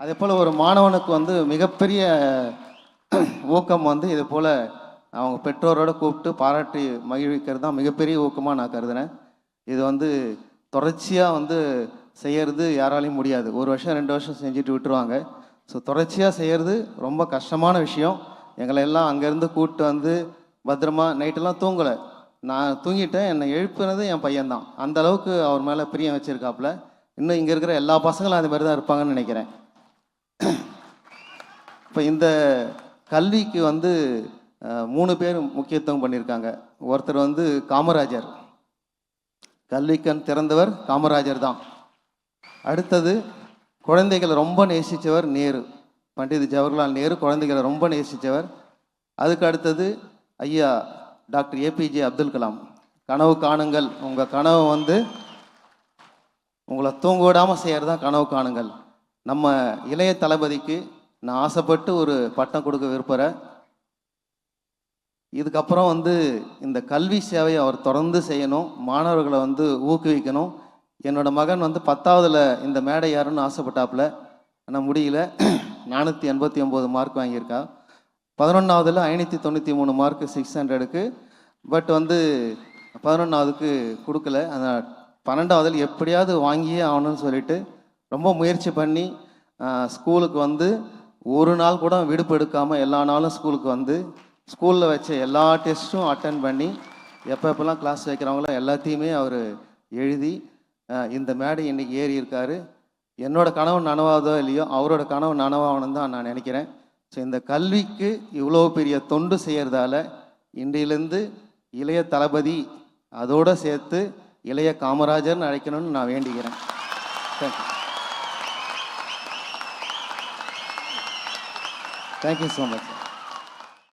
அதே போல் ஒரு மாணவனுக்கு வந்து மிகப்பெரிய ஊக்கம் வந்து இது போல் அவங்க பெற்றோரோட கூப்பிட்டு பாராட்டி மகிழ்விக்கிறது தான் மிகப்பெரிய ஊக்கமாக நான் கருதுனேன். இது வந்து தொடர்ச்சியாக வந்து செய்கிறது யாராலையும் முடியாது. ஒரு வருஷம் 2 வருஷம் செஞ்சுட்டு விட்டுருவாங்க. ஸோ தொடர்ச்சியாக செய்கிறது ரொம்ப கஷ்டமான விஷயம். எங்களை எல்லாம் அங்கேருந்து கூப்பிட்டு வந்து பத்திரமா நைட்டெல்லாம் தூங்கலை. நான் தூங்கிட்டேன். என்னை எழுப்புனது என் பையன்தான். அந்த அளவுக்கு அவர் மேலே பிரியம் வச்சுருக்காப்புல. இன்னும் இங்கே இருக்கிற எல்லா பசங்களும் அது மாதிரி தான் இருப்பாங்கன்னு நினைக்கிறேன். இப்போ இந்த கல்விக்கு வந்து 3 பேர் முக்கியத்துவம் பண்ணியிருக்காங்க. ஒருத்தர் வந்து காமராஜர், கல்விக்கண் திறந்தவர் காமராஜர் தான். அடுத்தது குழந்தைகளை ரொம்ப நேசித்தவர் நேரு, பண்டித் ஜவஹர்லால் நேரு குழந்தைகளை ரொம்ப நேசித்தவர். அதுக்கு அடுத்தது ஐயா டாக்டர் ஏபிஜே அப்துல் கலாம். கனவு காணுங்கள், உங்கள் கனவு வந்து உங்களை தூங்க விடாமல் செய்கிறது தான் கனவு காணுங்கள். நம்ம இளைய தளபதிக்கு நான் ஆசைப்பட்டு ஒரு பட்டம் கொடுக்க விரும்புகிறேன். இதுக்கப்புறம் வந்து இந்த கல்வி சேவையை அவர் தொடர்ந்து செய்யணும், மாணவர்களை வந்து ஊக்குவிக்கணும். என்னோடய மகன் வந்து 10ஆவதுல இந்த மேடை யாருன்னு ஆசைப்பட்டாப்புல, ஆனால் முடியல. 489 மார்க் வாங்கியிருக்கா. 11ஆவதுல 593 மார்க்கு 600க்கு. பட் வந்து 11ஆவதுக்கு கொடுக்கல. அதனால் 12ஆவதில் எப்படியாவது வாங்கியே ஆகணும்னு சொல்லிட்டு ரொம்ப முயற்சி பண்ணி ஸ்கூலுக்கு வந்து ஒரு நாள் கூட விடுப்பு எடுக்காமல் எல்லா நாளும் ஸ்கூலுக்கு வந்து ஸ்கூலில் வச்ச எல்லா டெஸ்ட்டும் அட்டன் பண்ணி எப்போல்லாம் கிளாஸ் வைக்கிறவங்களோ எல்லாத்தையுமே அவர் எழுதி இந்த மேடை இன்றைக்கி ஏறி இருக்கார். என்னோடய கனவு நனவாதோ இல்லையோ அவரோட கனவு நனவாகணும்னு தான் நான் நினைக்கிறேன். ஸோ இந்த கல்விக்கு இவ்வளோ பெரிய தொண்டு செய்கிறதால இன்றையிலேருந்து இளைய தளபதி அதோடு சேர்த்து இளைய காமராஜர்னு அழைக்கணும்னு நான் வேண்டிக்கிறேன். தேங்க்யூ. Thank you so much.